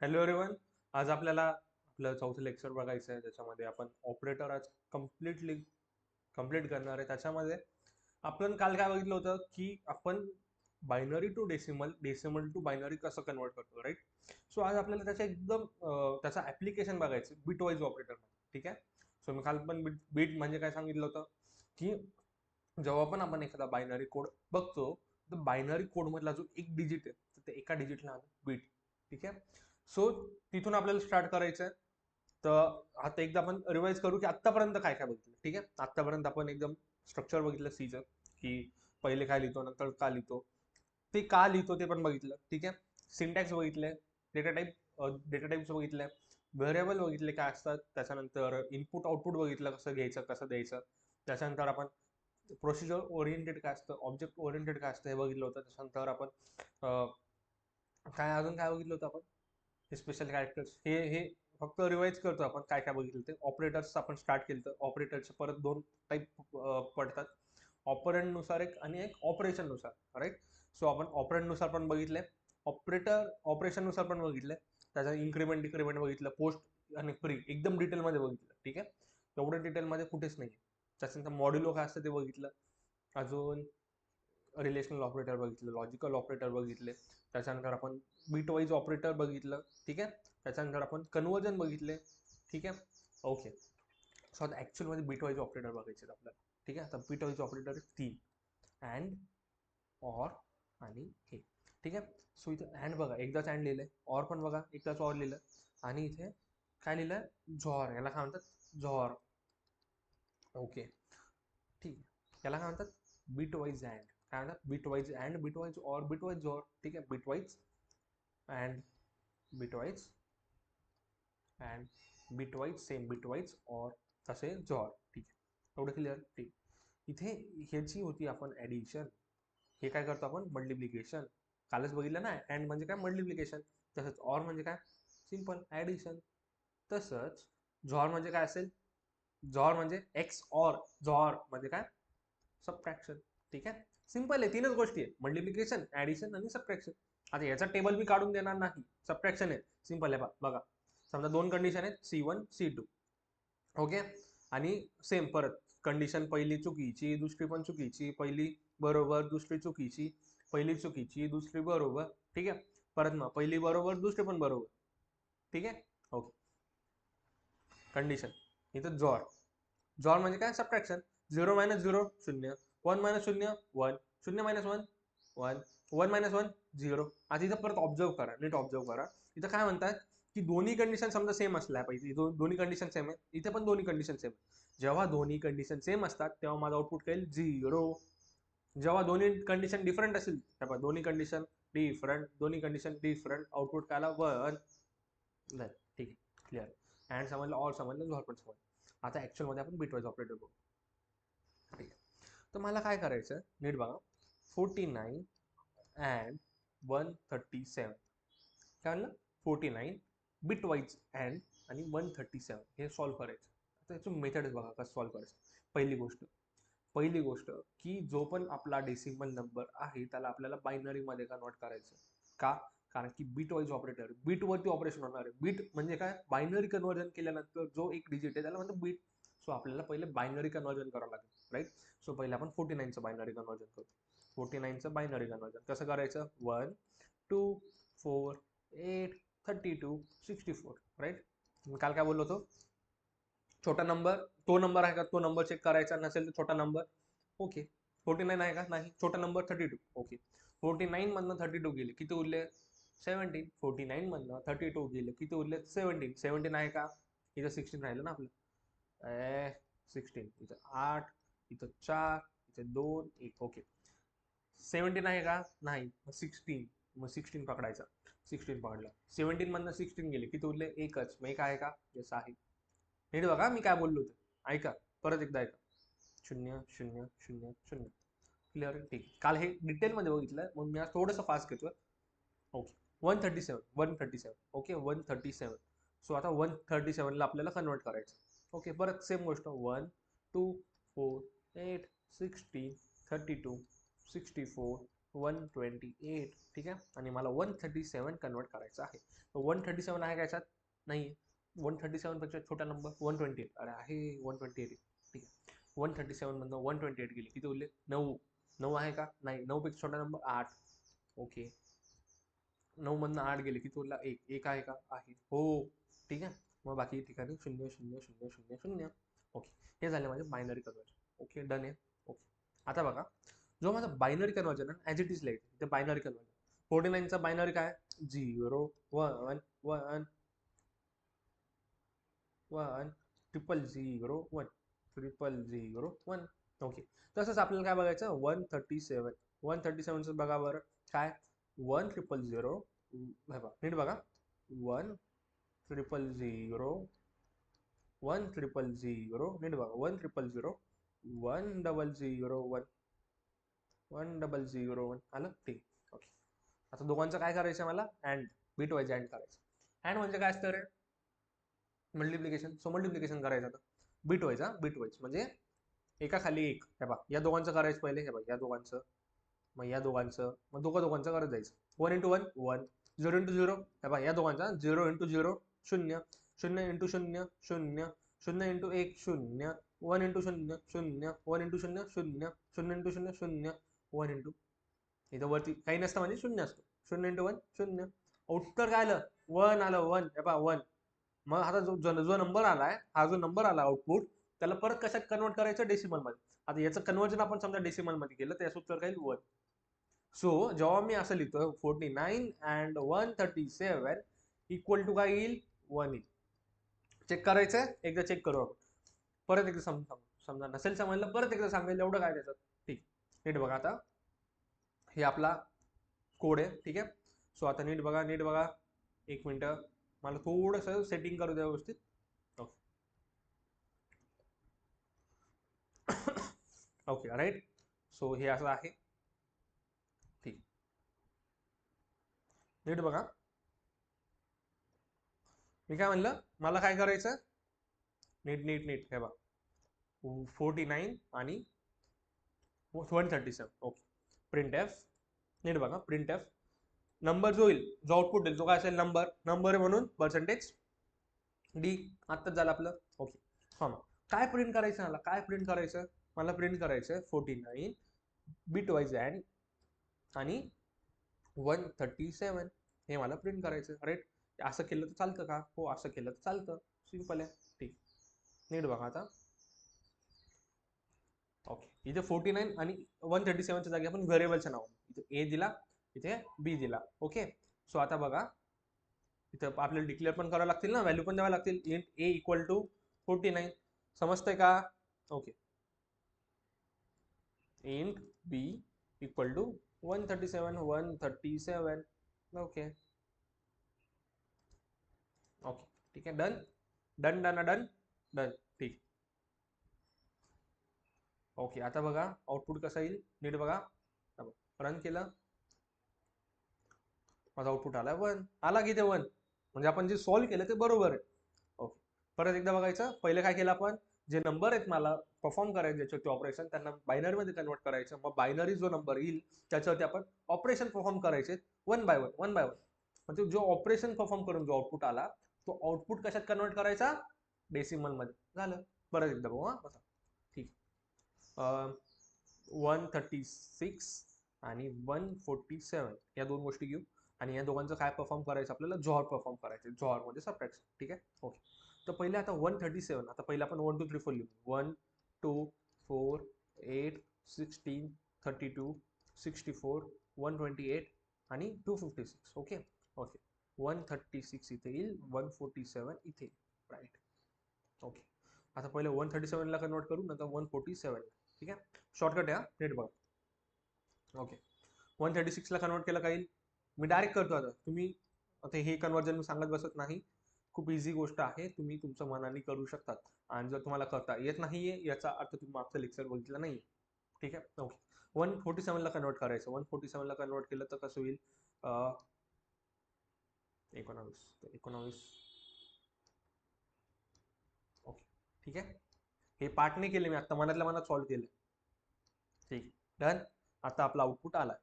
Hello everyone. आज आपल्याला आपलं चौथं लेक्चर बघायचं आहे, ज्याच्यामध्ये आपण ऑपरेटर आज कंप्लीट करणार आहे. त्याच्यामध्ये आपण काल काय बघितलं होतं की आपण binary to decimal, decimal to binary कसं कन्वर्ट करतो, राईट. सो आज आपल्याला त्याचा ऍप्लिकेशन बघायचं बिट वाईज ऑपरेटर. ठीक आहे. सो मी काल पण बीट म्हणजे काय सांगितलं होतं की जेव्हा पण आपण एखादा बायनरी कोड बघतो, तर बायनरी कोड मधला जो एक डिजिट आहे, तर ते एका डिजिटला बीट. ठीक आहे. सो तिथून आपल्याला स्टार्ट करायचं आहे. तर आता एकदा आपण रिवाइज करू की आत्तापर्यंत काय काय बघितलं. ठीक आहे. आत्तापर्यंत आपण एकदम स्ट्रक्चर बघितलं सीचं, की पहिले काय लिहितो, नंतर का लिहितो, ते का लिहितो ते पण बघितलं. ठीक आहे. सिंटॅक्स बघितले, डेटा टाईप्स बघितले, व्हेरिएबल बघितले काय असतात, त्याच्यानंतर इनपुट आउटपुट बघितलं कसं घ्यायचं कसं द्यायचं. त्याच्यानंतर आपण प्रोसिजर ओरिएंटेड काय असतं, ऑब्जेक्ट ओरिएंटेड काय असतं हे बघितलं होतं. त्याच्यानंतर आपण अजून काय बघितलं होतं आपण, हे स्पेशल कॅरेक्टर्स, हे फक्त रिवाइज करतो आपण काय काय बघितलं ते. ऑपरेटर्स आपण स्टार्ट केलं, तर ऑपरेटरचे परत दोन टाईप पडतात, ऑपरेंड नुसार एक आणि एक ऑपरेशन नुसार, राईट. सो आपण ऑपरेंड नुसार पण बघितले, ऑपरेशन नुसार पण बघितले. त्याचा इन्क्रीमेंट डिक्रीमेंट बघितलं, पोस्ट आणि प्री एकदम डिटेलमध्ये बघितलं. ठीक आहे. एवढं डिटेलमध्ये कुठेच नाही. त्याच्यानंतर मॉड्युलो काय असतं ते बघितलं. अजून रिलेशनल ऑपरेटर बघितलं, लॉजिकल ऑपरेटर बघितले. त्याच्यानंतर आपण बीट वाईज ऑपरेटर बघितलं. ठीक आहे. त्याच्यानंतर आपण कन्वर्जन बघितले. ठीक आहे. ओके. सो आता ऍक्च्युअलमध्ये बीट वाईज ऑपरेटर बघायचे आपल्याला. ठीक आहे. आता bitwise operator 3, and, or आणि हे. ठीक आहे. सो इथं अँड बघा, एकदाच अँड लिहिलंय. ऑर पण बघा, एकदाच ऑर लिहिलं. आणि इथे काय लिहिलंय, झॉर. याला काय म्हणतात, झॉर. ओके. ठीक आहे. याला काय म्हणतात, बीट वाईज अँड. काय म्हणतात, bitwise and, bitwise or, bitwise xor. ठीक आहे. Bitwise and, bitwise and bitwise, same bitwise और तसे जॉर. ठीक आहे. एवढं क्लिअर. ठीक. इथे ह्याची होती आपण ऍडिशन, हे काय करतो आपण, मल्टिप्लिकेशन. कालच बघितलं ना, अँड म्हणजे काय, मल्टिप्लिकेशन. तसंच ऑर म्हणजे काय, सिंपल ऍडिशन. तसंच जॉर म्हणजे काय असेल, जॉर म्हणजे एक्स ऑर, जॉर म्हणजे काय, सबट्रॅक्शन. ठीक आहे. सिंपल आहे, तीनच गोष्टी आहे, मल्टिप्लिकेशन, ऍडिशन आणि सबट्रॅक्शन. आता याचा टेबल मी काढून देणार नाही, सबट्रॅक्शन आहे, सिंपल आहे. बघा, समजा दोन कंडिशन आहेत, C1 C2. ओके. आणि सेम परत कंडिशन, पहिली चुकीची, दुसरी पण चुकीची, पहिली बरोबर, दुसरी चुकीची, पहिली चुकीची, दुसरी बरोबर. ठीक आहे. परत मग पहिली बरोबर, दुसरी पण बरोबर. ठीक आहे. ओके. कंडिशन इथं जॉर. जॉर म्हणजे काय, subtraction. 0 minus 0 0, 1 minus 0 1, 0 minus 1 1, 1 minus 1 0. आता इथं परत ऑब्झर्व करा, नीट ऑब्झर्व करा. इथं काय म्हणतात की दोन्ही कंडिशन समजा सेम असल्या पाहिजे. दोन्ही कंडिशन सेम आहे, इथे पण दोन्ही कंडिशन सेम आहे. जेव्हा दोन्ही कंडिशन सेम असतात तेव्हा माझं आउटपुट काही 0. जेव्हा दोन्ही कंडिशन डिफरंट असेल, तेव्हा दोन्ही कंडिशन डिफरंट, आउटपुट काय आला, 1. ठीक आहे. क्लिअर. अँड समजलं, ऑर समजलं, झॉर पण समजलं. आता ऍक्च्युअल मध्ये आपण बिटवाईज ऑपरेटर बघू. ठीक आहे. तर मला काय करायचं, नीट बघा. 49 अँड 137. काय म्हणलं, 49 बिटवाईज अँड आणि 137 हे सॉल्व्ह करायचं. आता याची मेथड बघा कसं सॉल्व्ह करायचं. पहिली गोष्ट की जो पण आपला डेसिमल नंबर आहे त्याला आपल्याला बायनरी मध्ये कन्वर्ट करायचं. का, कारण की बीट वाईज ऑपरेटर, बीट वरती ऑपरेशन होणार आहे. बीट म्हणजे काय, बायनरी कन्वर्जन केल्यानंतर जो एक डिजिट आहे त्याला म्हणतो बीट. सो आपल्याला पहिले बायनरी कन्वर्जन करावं लागेल, राईट. सो पहिले आपण 49चं बायनरी कन्वर्जन करू. 49चं बायनरी कन्वर्जन कसं करायचं, 1 2 4 8 32 64, राईट. मी काल काय बोललो होतो, छोटा नंबर, तो नंबर आहे का, तो नंबर चेक करायचा, नसेल तर छोटा नंबर. ओके. 49 आहे का, नाही, छोटा नंबर 32. ओके. 49 मधनं 32 गेले, किती उरले, 17. 49 मधनं 32 गेले, किती उरले, 17. 17 आहे का, इथं 16 राहिलं ना आपलं, 16. इथं 8, इथं 4, इथं 2 1. ओके. 17 आहे का, नाही, मग 16. मग 16 पकडायचा, 16 पकडला. 17 मधनं 16 गेले, किती उरले, एकच. मग एक आहे का, येस आहे. नीट बघा मी काय बोललो होतो, ऐका, परत एकदा ऐका. 0 0 0 0. क्लिअर. ठीक. काल हे डिटेलमध्ये बघितलं, मग मी आज थोडंसं फास्ट घेतोय. ओके. 137. ओके. 137. सो आता 137 ला आपल्याला कन्वर्ट करायचं. ओके. परत सेम गोष्ट, 1 2 4 8 16 32 64 128, ठीक आहे, आणि मला 137 कन्वर्ट करायचं आहे. 137 आहे का याच्यात? नाही. 137 पेक्षा छोटा नंबर 128. अरे आहे 128, ठीक आहे. 137 मधनं 128 गेली, किती उरले? 9. 9 आहे का? नाही. 9 पेक्षा छोटा नंबर 8. ओके. 9 मधनं 8 गेले, किती उरला? 1. 1 आहे का? आहे. हो, ठीक आहे. मग बाकी ठिकाणी 0 0 0 0 0. ओके, हे झाले माझे बायनरी कन्वर्जन. ओके, डन आहे. ओके, आता बघा, जो माझा बायनरी कन्वर्जन आहे ॲज इट इज लाईक ते बायनरी कन्वर्जन. 49चा बायनरी काय? 0 1 1 1 0 1 0 1. ओके, तसंच आपल्याला काय बघायचं? 137. 137चं बघा बरं काय? 1 0 0. नीट बघा. 1 0 1 0 नीट बघा. 1 0 1 0 1 1 0 1. आलं? ठीक. ओके, आता दोघांचं काय करायचं मला? अँड, बीट वाईज अँड करायचं. अँड म्हणजे काय असतं रे? मल्टिप्लिकेशन. सो मल्टिप्लिकेशन करायचं आता बीट वाईज. बीट वाईज म्हणजे एका खाली एक. हे बघा, या दोघांचं करायचं पहिले. हे बघा, या दोघांचं, मग या दोघांचं, मग दोघांचं करत जायचं. 1 इंटू 1 1, 0 इंटू 0. हे बघा, या दोघांचा 0 into 0 0, 0 into 0 0, 0 into 1 0, 1 into 0 0, 1 into 0 0, 0 into 0 0, 1 into, इथं वरती काही नसतं म्हणजे 0 असतं. 0 इंटू 1 0. उत्तर काय आलं? 1 आलं. 1. हे पहा 1. मग आता जो नंबर आलाय, हा जो नंबर आला आउटपुट, त्याला परत कशात कन्वर्ट करायचं? डेसिमल मध्ये. आता याचं कन्वर्जन आपण समजा डेसिमल मध्ये केलं तर याचं उत्तर काय? 1. सो जेव्हा मी असं लिहितो 49 अँड 137 इक्वल टू काय येईल? 1 येईल. चेक करायचंय? एकदा चेक करू आपण. परत एकदा समजा नसेल समजलं, परत एकदा सांगेल, एवढं काय त्याचं. ठीक, नीट बघा आता. हे आपला कोड आहे, ठीक आहे. सो आता नीट बघा, नीट बघा. एक मिनिट, मला थोडंसं सेटिंग करू द्या व्यवस्थित. ओके. Okay, right. सो हे असं आहे. ठीक, नीट बघा. मी काय म्हणलं? मला काय करायचं? नीट नीट नीट हे बघा. 49 आणि 137. Okay, print F. नीट बघा, प्रिंट एफ. नंबर जो येईल, जो आउटपुट येईल, जो काय असेल? नंबर. नंबर आहे म्हणून पर्सेंटेज डी. आत्ताच झालं आपलं. ओके, हा, मग काय प्रिंट करायचं? मला काय प्रिंट करायचं? मला प्रिंट करायचं 49 बिट वाईज अँड आणि 137. हे मला प्रिंट करायचं, राईट. असं केलं तर चालतं का? हो, असं केलं तर चालतं. सिंपल आहे. ठीक, नीट बघा आता. ओके, इथे 49 आणि 137च्या जागी आपण व्हेरिएबलचं नाव, इथे ए दिला, इथे बी दिला. ओके, सो आता बघा, इथं आपल्याला डिक्लेअर पण करावं लागतील ना, व्हॅल्यू पण द्यावं लागतील. Int A equal to 49. समजतंय का? Okay. Int B equal to 137 137. Okay. Okay, ठीक आहे. Done done done done done. ठीक. ओके, आता बघा आउटपुट कसं येईल. नीट बघा. रन केलं, माझा आउटपुट आला 1. आला की ते 1, म्हणजे आपण जे सॉल्व्ह केलं ते बरोबर आहे. ओके, परत एकदा बघायचं. पहिले काय केलं आपण? जे नंबर आहेत मला परफॉर्म करायचे ज्याच्यावरती ऑपरेशन, त्यांना बायनरी मध्ये कन्वर्ट करायचं. मग बायनरी जो नंबर येईल त्याच्यावरती आपण ऑपरेशन परफॉर्म करायचे 1 बाय 1 1 बाय 1. म्हणजे जो ऑपरेशन परफॉर्म करून जो आउटपुट आला, तो आउटपुट कशात कन्वर्ट करायचा? डेसिमल मध्ये. झालं. परत एकदा बघू. हा, बसा. ठीक. 136 आणि 147 या दोन गोष्टी घेऊ, आणि या दोघांचं काय परफॉर्म करायचं? आपल्याला जॉर परफॉर्म करायचं. जॉर मध्ये सबट्रॅक्शन. ठीक आहे. ओके, तर पहिले आता 137. आता पहिले आपण 1 2 3 4 लिहू. 1 2 4 8 16 32 64 128 आणि 256. ओके. ओके, 136 इथे येईल, 147 इथे, राईट. ओके, आता पहिले 137 ला कन्वर्ट करू, नंतर 147. ठीक आहे, शॉर्टकट आहे. नेट बघा. ओके, 136 ला कन्वर्ट केलं काही, मी डायरेक्ट करतो. आता तुम्ही, आता हे कन्वर्जन मी सांगत बसत नाही, खूप इझी गोष्ट आहे, तुम्ही तुमच्या मनाने करू शकतात. आणि जर तुम्हाला करता येत नाहीये याचा अर्थ तुम्ही मागचं लेक्चर बघितलं नाही. ठीक आहे. ओके, 147 ला कन्वर्ट करायचं. 147 ला कन्वर्ट केलं तर कसं होईल? 19 19. ओके, ठीक आहे. हे पार्ट नाही केले मी, आता मनातल्या मनात सॉल्व्ह केलं. ठीक, डन. आता आपला आउटपुट आला.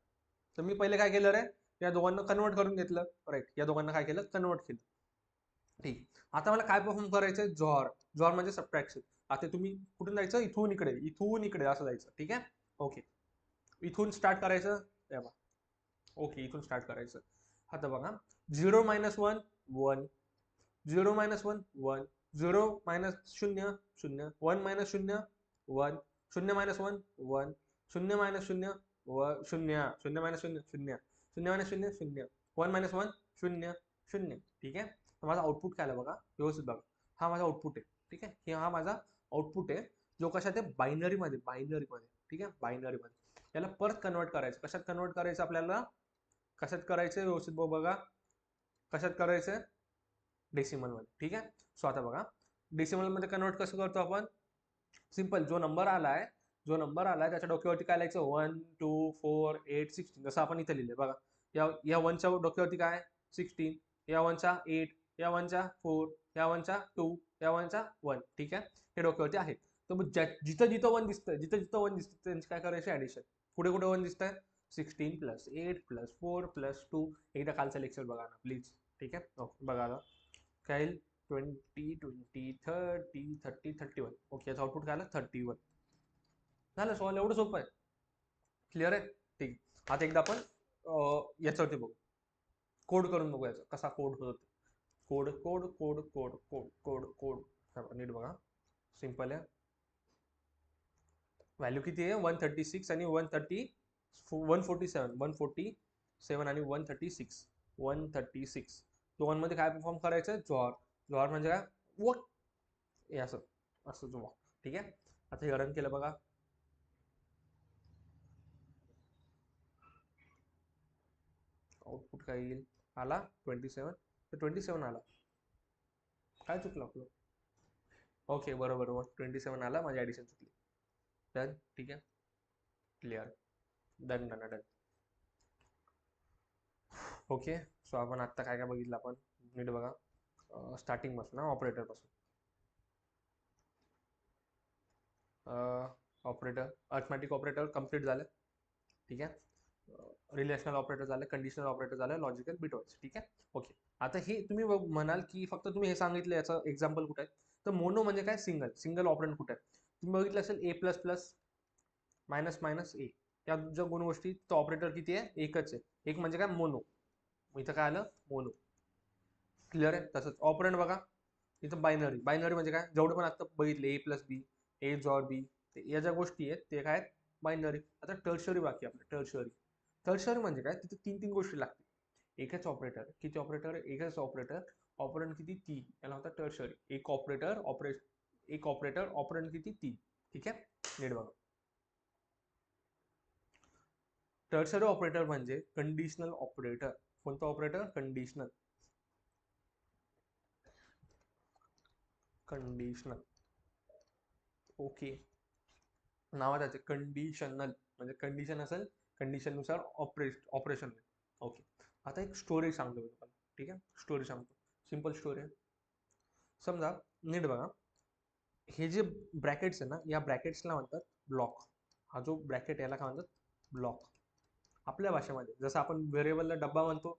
तर मी पहिले काय केलं रे, या दोघांना कन्वर्ट करून घेतलं, राईट, या दोघांना काय केलं, कन्वर्ट केलं. ठीक, आता मला काय परफॉर्म करायचंय, जॉर. जॉर म्हणजे सबट्रॅक्शन. आता तुम्ही कुठून जायचं, इथून इकडे असं जायचं. ठीक आहे, ओके. इथून स्टार्ट करायचं, ओके, इथून स्टार्ट करायचं. आता बघा, 0 - 1 1, 0 - 1 1, 0 - 0 0, 1 - 0 1, 0 - 1 1, 0 - 0 0 0 0 0 - 0 0 0 0, 0 - 0 1 - 1 0 0. ठीक आहे, तर माझा आउटपुट काय आलं बघा, व्यवस्थित बघा. हा माझा आउटपुट आहे. ठीक आहे, हे हा माझा आउटपुट आहे, जो कशात आहे, बायनरीमध्ये. ठीक आहे, बायनरीमध्ये. याला परत कन्वर्ट करायचं. कशात कन्वर्ट करायचं आपल्याला, कशात करायचं व्यवस्थित बघा, कशात करायचं, डेसिमल मध्ये. ठीक आहे, सो आता बघा, डेसिमल मध्ये कन्वर्ट कसं करतो आपण, सिंपल. जो नंबर आलाय त्याच्या डोक्यावरती काय लिहायचं, 1 2 4 8 16, जसं आपण इथे लिहिले बघा. या 1च्या डोक्यावरती काय, 16, या 1च्या 8, या 1च्या 4, या 1च्या 2, या 1च्या 1. ठीक आहे, हे डोक्यावरती आहे. तर मग जिथं जिथं 1 दिसतंय, त्यांची काय करायची, ऍडिशन. कुठे कुठे 1 दिसतंय, 16 + 8 + 4 + 2. एकदा कालचं लेक्चर बघा ना प्लीज. ठीक आहे, ओके, बघा आता काय 20 20 30 30 31. ओके, याचं आउटपुट काय आलं, 31. झालं सॉल्व, एवढं सोपं आहे. क्लिअर आहे, ठीक. आता एकदा आपण याच्यावरती बघू, कोड करून बघू याचा कसा कोड होतो. Code code code code code code code नीट बघा, सिंपल आहे. व्हॅल्यू किती आहे, 136 आणि 147 आणि 136. 136 दोघांमध्ये काय परफॉर्म करायचं, जॉर. जॉर म्हणजे काय, वक, हे असं असं जो. ठीक आहे, आता हे रन केलं बघा, आउटपुट काय येईल, आला 27. तर 27 आला, काय चुकलं आपलं, ओके बरोबर 27 आला, माझी ॲडिशन चुकली. डन, ठीक आहे, clear, done done done. Okay, so आपण आत्ता काय काय बघितलं आपण, नीट बघा, स्टार्टिंग पासून, ऑपरेटर पासून. ऑपरेटर, अर्थमॅटिक ऑपरेटर कम्प्लीट झालं. ठीक आहे, रिलेशनल ऑपरेटर झालं, कंडिशनल ऑपरेटर झालं, लॉजिकल बिटवाईज. ठीक आहे, ओके. आता हे तुम्ही म्हणाल की फक्त तुम्ही हे सांगितलं, याचं एक्झाम्पल कुठे आहे, तर मोनो म्हणजे काय, सिंगल ऑपरेंट कुठे आहे. तुम्ही बघितलं असेल, A++ -, ए, या ज्या दोन गोष्टी, तो ऑपरेटर किती आहे, एकच आहे. एक म्हणजे काय, मोनो. इथं काय आलं, मोनो. क्लिअर आहे. तसंच ऑपरेंट बघा, इथं बायनरी म्हणजे काय, जेवढे पण आता बघितले, A+B, A XOR B, या ज्या गोष्टी आहेत ते काय, बायनरी. आता टर्शरी बाकी आपलं, टर्शरी म्हणजे काय, तिथे 3 गोष्टी लागतील. एकच ऑपरेटर, किती ऑपरेटर, एकच ऑपरेटर, ऑपरेंट किती, 3, याला होता टर्शरी. एक ऑपरेटर ऑपरेंट किती, 3. ठीक आहे, नीट बघा, टर्शरी ऑपरेटर म्हणजे कंडिशनल ऑपरेटर. कोणतं ऑपरेटर, कंडिशनल. ओके, नावात कंडिशनल म्हणजे कंडिशन असेल, कंडिशननुसार ऑपरेशन. ओके, आता एक स्टोरी सांगतो मी तुम्हाला. ठीक आहे, स्टोरी सांगतो, सिंपल स्टोरी आहे. समजा, नीट बघा, हे जे ब्रॅकेट्स आहे ना, या ब्रॅकेट्सला म्हणतात ब्लॉक. हा जो ब्रॅकेट याला काय म्हणतात, ब्लॉक. आपल्या भाषेमध्ये जसं आपण व्हेरिएबलला डब्बा म्हणतो,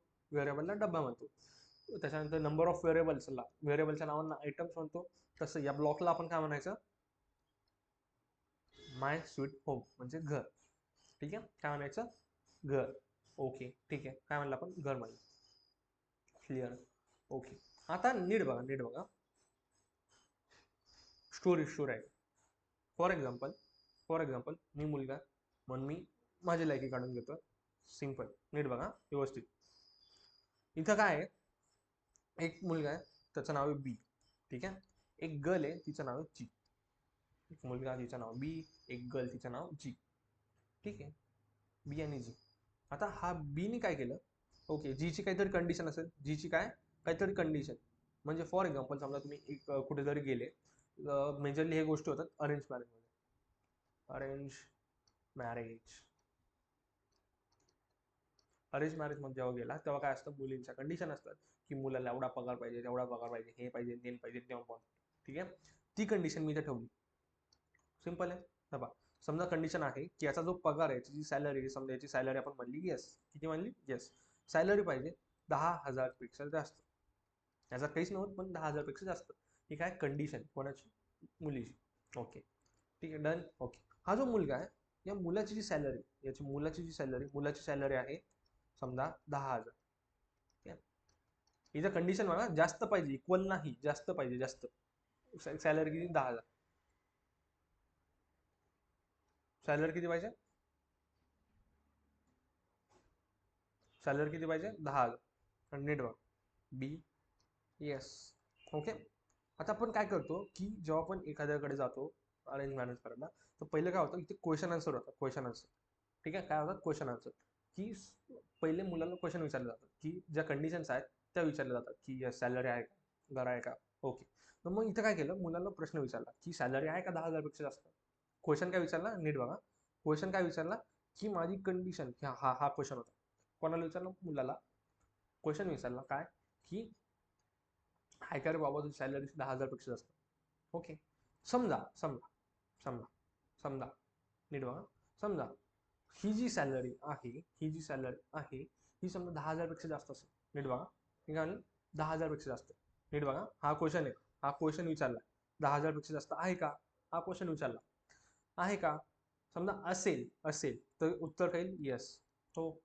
त्याच्यानंतर नंबर ऑफ व्हेरिएबलच्या नावांना आयटम्स म्हणतो, तसं या ब्लॉकला आपण काय म्हणायचं, माय स्वीट होम म्हणजे घर. ठीक आहे, काय म्हणायचं, घर. ओके, ठीक आहे, काय म्हणलं आपण, घर म्हणलं. Clear, okay. आता नीट बघा, स्टोरी आहे. फॉर एक्झाम्पल मी मुलगा, म्हणून मी माझी लायकी काढून घेतो. सिंपल, नीट बघा व्यवस्थित. इथं काय आहे, एक मुलगा आहे, त्याचं नाव आहे बी. ठीक आहे, एक गर्ल आहे, तिचं नाव आहे जी. एक मुलगा, तिचं नाव बी, एक गर्ल, तिचं नाव जी. ठीक आहे, बी आणि जी. आता हा बीने काय केलं, ओके, जीची काहीतरी कंडिशन असेल, जीची काहीतरी कंडिशन. म्हणजे फॉर एक्झाम्पल समजा तुम्ही एक कुठेतरी गेले, मेजरली हे गोष्टी होतात अरेंज मॅरेज मध्ये जेव्हा गेला तेव्हा काय असतं, मुलींच्या कंडिशन असतात की मुलाला एवढा पगार पाहिजे, तेवढा पगार पाहिजे, हे पाहिजे, तेन पाहिजे, तेव्हा पण. ठीक आहे, ती कंडिशन मी इथे ठेवली. सिंपल आहे, बघा. समजा कंडिशन आहे की याचा जो पगार आहे, याची जी सॅलरी आहे, समजा याची सॅलरी आपण म्हणली येस, किती म्हणली येस, सॅलरी पाहिजे 10,000 पेक्षा जास्त, याचा काहीच नव्हतं पण 10,000 पेक्षा जास्त. ही काय कंडिशन, कोणाची, मुलीची. ओके ठीक आहे, डन. ओके, हा जो मुलगा आहे, या मुलाची जी सॅलरी, याची मुलाची सॅलरी आहे समजा 10,000. ठीक आहे, हिचं कंडिशन बघा, जास्त पाहिजे, इक्वल नाही, जास्त पाहिजे, जास्त. सॅलरी किती, 10,000. सॅलरी किती पाहिजे, सॅलरी किती पाहिजे, 10,000. नीट बघ, बी येस. ओके, आता आपण काय करतो की जेव्हा आपण एखाद्याकडे जातो अरेंज मॅरेज करायला, तर पहिले काय होतं, इथे क्वेश्चन आन्सर होता, क्वेश्चन आन्सर. ठीक आहे, काय होतात क्वेश्चन आन्सर, की पहिले मुलाला क्वेश्चन विचारले जातात, की ज्या कंडिशन्स आहेत त्या विचारल्या जातात, की सॅलरी आहे का, घर आहे का. ओके, तर मग इथं काय केलं, मुलाला प्रश्न विचारला की सॅलरी आहे का 10,000 पेक्षा जास्त. क्वेश्चन काय विचारला, नीट बघा, क्वेश्चन काय विचारला, की माझी कंडिशन, हा हा हा क्वेश्चन होता. कोणाला विचारलं, मुलाला क्वेश्चन विचारला काय, की हाय का रे बाबा तुझी सॅलरी 10,000 पेक्षा जास्त. ओके, समजा समजा समजा समजा नीट बघा, समजा ही जी सॅलरी आहे, ही जी सॅलरी आहे, ही समजा 10,000 पेक्षा जास्त असेल. नीट बघा, मी काय 10,000 पेक्षा जास्त. नीट बघा, हा क्वेश्चन आहे, हा क्वेश्चन विचारला, 10,000 पेक्षा जास्त आहे का, हा क्वेश्चन विचारला आहे का. समजा असेल, असेल तर उत्तर काही येस, हो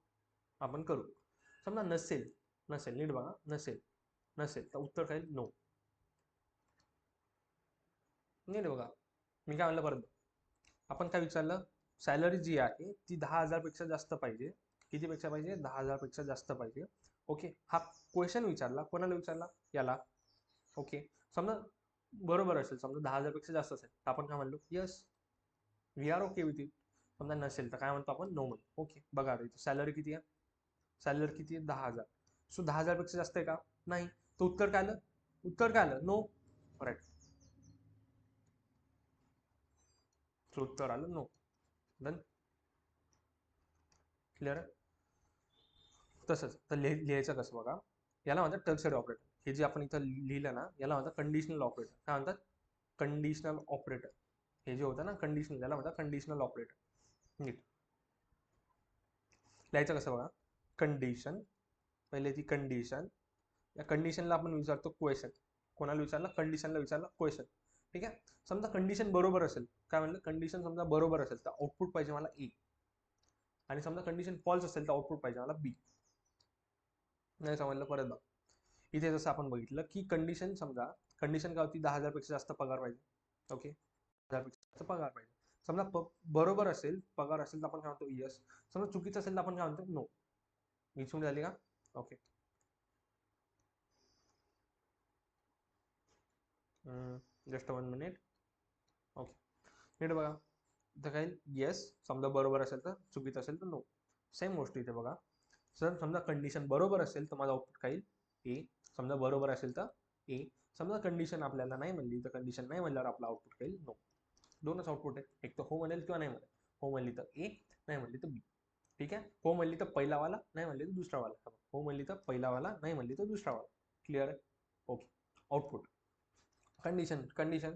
आपण करू. समजा नसेल, नसेल, नीट बघा, नसेल, नसेल तर उत्तर काही नो. नीट बघा, मी काय म्हणलं परत, आपण काय विचारलं, सॅलरी जी आहे ती 10,000 पेक्षा जास्त पाहिजे. किती पेक्षा पाहिजे, 10,000 पेक्षा जास्त पाहिजे. ओके, हा क्वेश्चन विचारला, कोणाला विचारला, याला. ओके, समजा बरोबर असेल, समजा 10,000 पेक्षा जास्त असेल तर आपण काय म्हणलो, yes, we are okay with it. समजा नसेल तर काय म्हणतो आपण, नो म्हणतो. ओके, बघा सॅलरी किती आहे, सॅलरी किती आहे, 10,000. सो 10,000 पेक्षा जास्त आहे का, नाही. तर उत्तर काय आलं, उत्तर काय आलं, नो. राईट, उत्तर आलं नो. डन, क्लिअर आहे. तसंच तर लिहायचं कसं बघा, याला म्हणतात टर्सरी ऑपरेटर. हे जे आपण इथं लिहिलं ना, याला म्हणतात कंडिशनल ऑपरेटर. काय म्हणतात, कंडिशनल ऑपरेटर. हे जे होतं ना कंडिशनल, याला म्हणतात कंडिशनल ऑपरेटर. नीट लिहायचं कसं बघा, कंडिशन, पहिले ती कंडिशन, या कंडिशनला आपण विचारतो क्वेश्चन. कोणाला विचारला, कंडिशनला विचारला क्वेश्चन. ठीक आहे, समजा कंडिशन बरोबर असेल, काय म्हणलं, कंडिशन समजा बरोबर असेल तर आउटपुट पाहिजे मला ए, आणि समजा कंडिशन फॉल्स असेल तर आउटपुट पाहिजे मला बी. नाही समजलं, परत बघ. इथे जसं आपण बघितलं की कंडिशन, समजा कंडिशन काय होती, 10,000 पेक्षा जास्त पगार पाहिजे. ओके, 10,000 पेक्षा जास्त पगार पाहिजे. समजा बरोबर असेल, पगार असेल तर आपण काय म्हणतो यस. समजा चुकीचं असेल तर आपण काय म्हणतो नो. विचारून झाली का. Okay, just 1 minute. ओके, नीट बघा, इथं काय येस, समजा बरोबर असेल तर, चुकीचं असेल तर नो. सेम गोष्ट इथे बघा, सर समजा कंडिशन बरोबर असेल तर माझा आउटपुट काही ए, समजा बरोबर असेल तर ए. समजा कंडिशन आपल्याला नाही म्हणली तर, कंडिशन नाही म्हणल्यावर आपला आउटपुट काही नो. दोनच आउटपुट आहे, एक तर हो म्हणेल किंवा नाही म्हणेल. हो म्हणली तर ए, नाही म्हणली तर बी. ठीक आहे, हो म्हणली तर पहिला वाला, नाही म्हणली तर दुसरा वाला. हो म्हणली तर पहिला वाला, नाही म्हणली तर दुसरा वाला. क्लिअर आहे. ओके, आउटपुट, कंडिशन, कंडिशन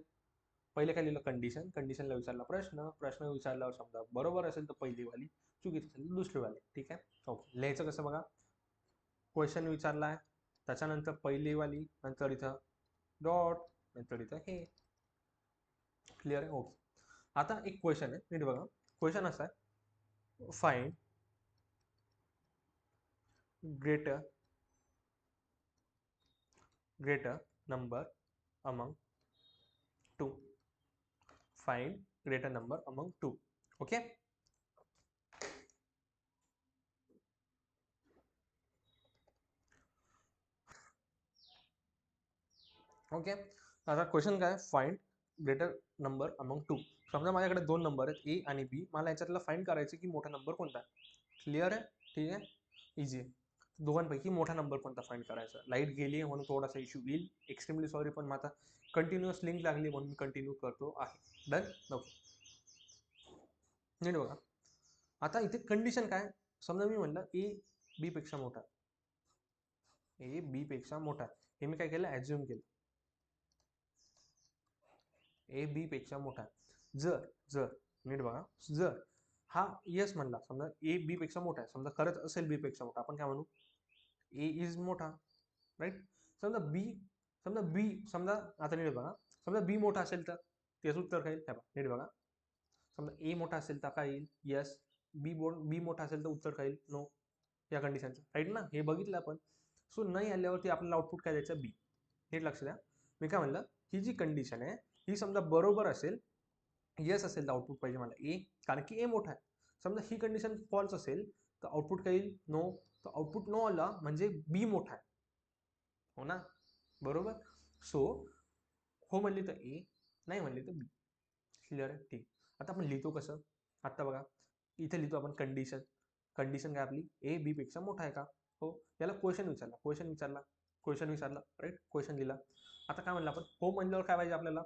पहिले काय लिहिलं, कंडिशन, कंडिशनला विचारला प्रश्न, प्रश्न विचारल्यावर समजा बरोबर असेल तर पहिली वाली, चुकीचं असेल तर दुसरी वाली. ठीक आहे, ओके. लिहायचं कसं बघा, क्वेश्चन विचारलाय, त्याच्यानंतर पहिली वाली, नंतर इथं डॉट, नंतर इथं हे. क्लिअर आहे. ओके, आता एक क्वेश्चन आहे, नीट बघा. क्वेश्चन असा आहे, find greater greater number among two. Find greater number among two. Okay, okay. आता क्वेश्चन काय, find greater number among two. समजा माझ्याकडे दोन नंबर आहेत ए आणि बी, मला याच्यातला फाइंड करायचं की मोठा नंबर कोणता आहे. क्लिअर आहे, ठीक आहे, इझी आहे. दोघांपैकी मोठा नंबर कोणता फाइंड करायचा. लाईट गेली आहे म्हणून थोडासा इश्यू येईल, एक्स्ट्रीमली सॉरी, पण मग आता कंटिन्युअस लिंक लागली म्हणून मी कंटिन्यू करतो आहे. डन. ओके, नीट बघा, आता इथे कंडिशन काय, समजा मी म्हणलं ए बी पेक्षा मोठा, ए बी पेक्षा मोठा, हे मी काय केलं, ॲज्युम केलं, ए बी पेक्षा मोठा. जर जर नीट बघा. जर हा येस म्हणला, समजा ए बी पेक्षा मोठा आहे, समजा खरंच असेल बी पेक्षा मोठा, आपण काय म्हणू, ए इज मोठा, राईट. समजा बी, समजा आता नीट बघा, समजा बी मोठा असेल तर त्याचं उत्तर काय येईल, नीट बघा. समजा ए मोठा असेल तर काय येईल, यस. बी मोठा असेल तर उत्तर काय येईल, नो. या कंडिशनचं, राईट ना, हे बघितलं आपण. सो नाही आल्यावरती आपल्याला आउटपुट काय द्यायचं, बी. नीट लक्ष द्या. मी काय म्हणलं, ही जी कंडिशन आहे ही समजा बरोबर असेल, येस असेल तर आउटपुट पाहिजे मला ए, कारण की ए मोठा आहे. समजा ही कंडिशन फॉल्स असेल तर आउटपुट काय येईल, नो. तर आउटपुट नो आला म्हणजे बी मोठा आहे, हो ना, बरोबर. सो हो म्हणली तर ए, नाही म्हणली तर बी. क्लिअर आहे, ठीक. आता आपण लिहितो कसं, आता बघा इथे लिहितो आपण कंडिशन. कंडिशन काय आपली, ए बी पेक्षा मोठा आहे का, हो. याला क्वेश्चन विचारला, राईट, क्वेश्चन लिहिला. आता काय म्हणलं आपण, हो म्हणल्यावर काय पाहिजे आपल्याला,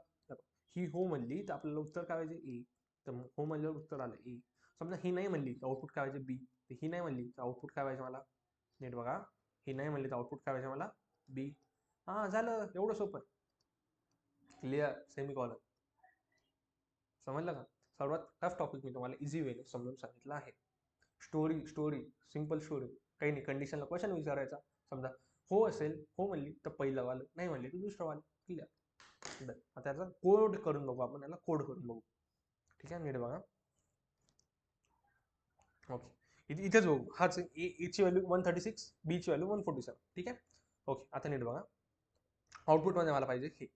ही हो म्हणली तर आपल्याला उत्तर काय पाहिजे, ए. तर हो म्हणल्यावर उत्तर आलं ए. समजा ही नाही म्हणली तर आउटपुट काय पाहिजे, बी. ही नाही म्हणली तर आउटपुट काय पाहिजे मला, नीट बघा. ही नाही म्हणली तर आउटपुट काय पाहिजे मला, बी. हा झालं, एवढं सोपं. Clear, semicolon. समजलं का. सर्वात टफ टॉपिक मी तुम्हाला इझी वेने समजून सांगितलं आहे. Story, simple story. काही नाही, कंडिशनला क्वेश्चन विचारायचा. समजा हो असेल, हो म्हणली तर पहिलं वालं, नाही म्हणली तर दुसरं वालं. क्लिअर. आता त्याचा कोड करून बघू आपण, याला कोड करून बघू. ठीक आहे, नीट बघा. ओके, इथेच बघू. हाच एची व्हॅल्यू 136, बीची व्हॅल्यू 147. ठीक आहे. ओके, आता नीट बघा. आउटपुटमध्ये मला पाहिजे हे.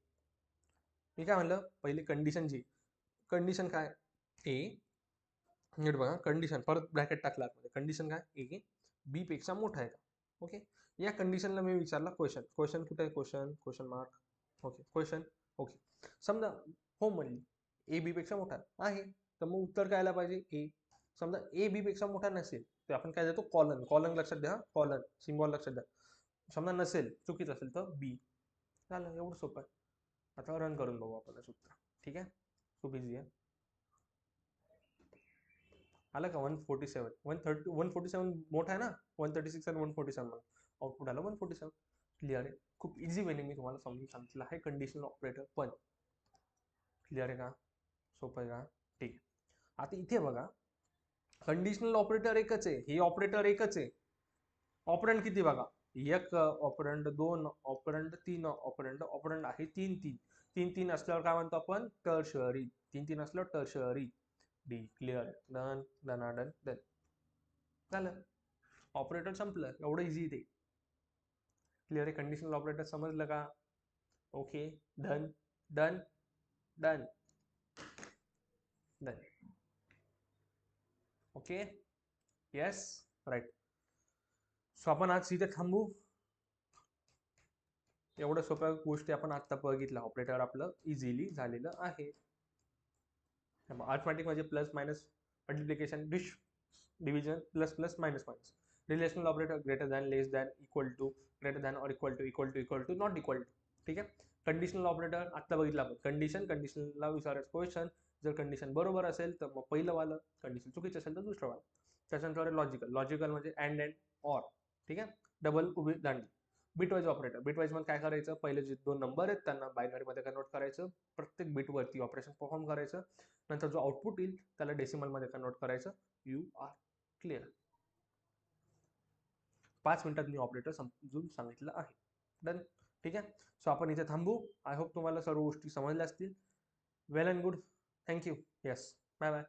मी काय म्हणलं, पहिले कंडिशनची कंडिशन काय, ए. नीट बघा, कंडिशन परत ब्रॅकेट टाकला आतमध्ये. कंडिशन काय, ए बी पेक्षा मोठा आहे का. ओके, या कंडिशनला मी विचारला क्वेश्चन. क्वेश्चन कुठे आहे, question mark. Okay, question. Okay, समजा हो म्हणली, ए बी पेक्षा मोठा आहे, तर मग उत्तर काय आलं पाहिजे, ए. समजा ए बी पेक्षा मोठा नसेल तर आपण काय देतो, कॉलन लक्षात द्या, कॉलन सिम्बॉल लक्षात द्या. समजा नसेल, चुकीचं असेल तर बी. झालं, एवढं सोपं आहे. आता रन करून बघू आपण सूत्र. ठीक आहे, खूप इझी आहे. आलं का 147, 147 मोठा आहे ना, 136 आणि 147 आउटपुट आलं 147. क्लिअर आहे, खूप इझी वेने मी तुम्हाला समजून सांगितलं आहे कंडिशनल ऑपरेटर पण. क्लिअर आहे का, सोपं आहे का, ठीक आहे. आता इथे बघा, कंडिशनल ऑपरेटर एकच आहे, हे ऑपरेटर एकच आहे. ऑपरंड किती बघा, एक ऑपरंड, दोन ऑपरंड, तीन ऑपरंड. ऑपरंड आहे तीन तीन. तीन तीन असल्यावर काय म्हणतो आपण, टर्शरी. तीन तीन असल्यावर tertiary. D. Clear, done done done. झालं, ऑपरेटर संपलं, एवढं इझी ते. क्लिअर आहे, कंडिशनल ऑपरेटर समजलं का. Okay, done done done done. Okay, yes, right. So आपण आज इथे थांबू. एवढ्या सोप्या गोष्टी आपण आता बघितल्या, ऑपरेटर आपलं इझिली झालेलं आहे. अर्थमॅटिक म्हणजे plus minus, multiplication, division, plus plus minus minus. Relational operator greater than, less than, equal to, greater than और equal to, not equal to. ठीक आहे. कंडिशनल ऑपरेटर आता बघितलं आपण, कंडिशनला विचारायचं क्वेश्चन. जर कंडिशन बरोबर असेल तर मग पहिलं वालं, कंडिशन चुकीचं असेल तर दुसरं वालं. त्याच्यानंतर लॉजिकल म्हणजे अँड ऑर. ठीक आहे, डबल उभी दांडी. बिटवाईज ऑपरेटर, बिटवाईज मध्ये काय करायचं, पहिले जे दोन नंबर आहेत त्यांना बायनरी मध्ये कन्वर्ट करायचं, प्रत्येक बिटवरती ऑपरेशन परफॉर्म करायचं. नंतर जो आउटपुट येईल त्याला डेसिमल मध्ये कन्वर्ट करायचं. You R clear. 5 मिनिटात मी ऑपरेटर समजून सांगितलं आहे. डन. ठीक आहे, सो आपण इथे थांबू. आय होप तुम्हाला सर्व गोष्टी समजल्या असतील. Well and good. Thank you. Yes, bye bye.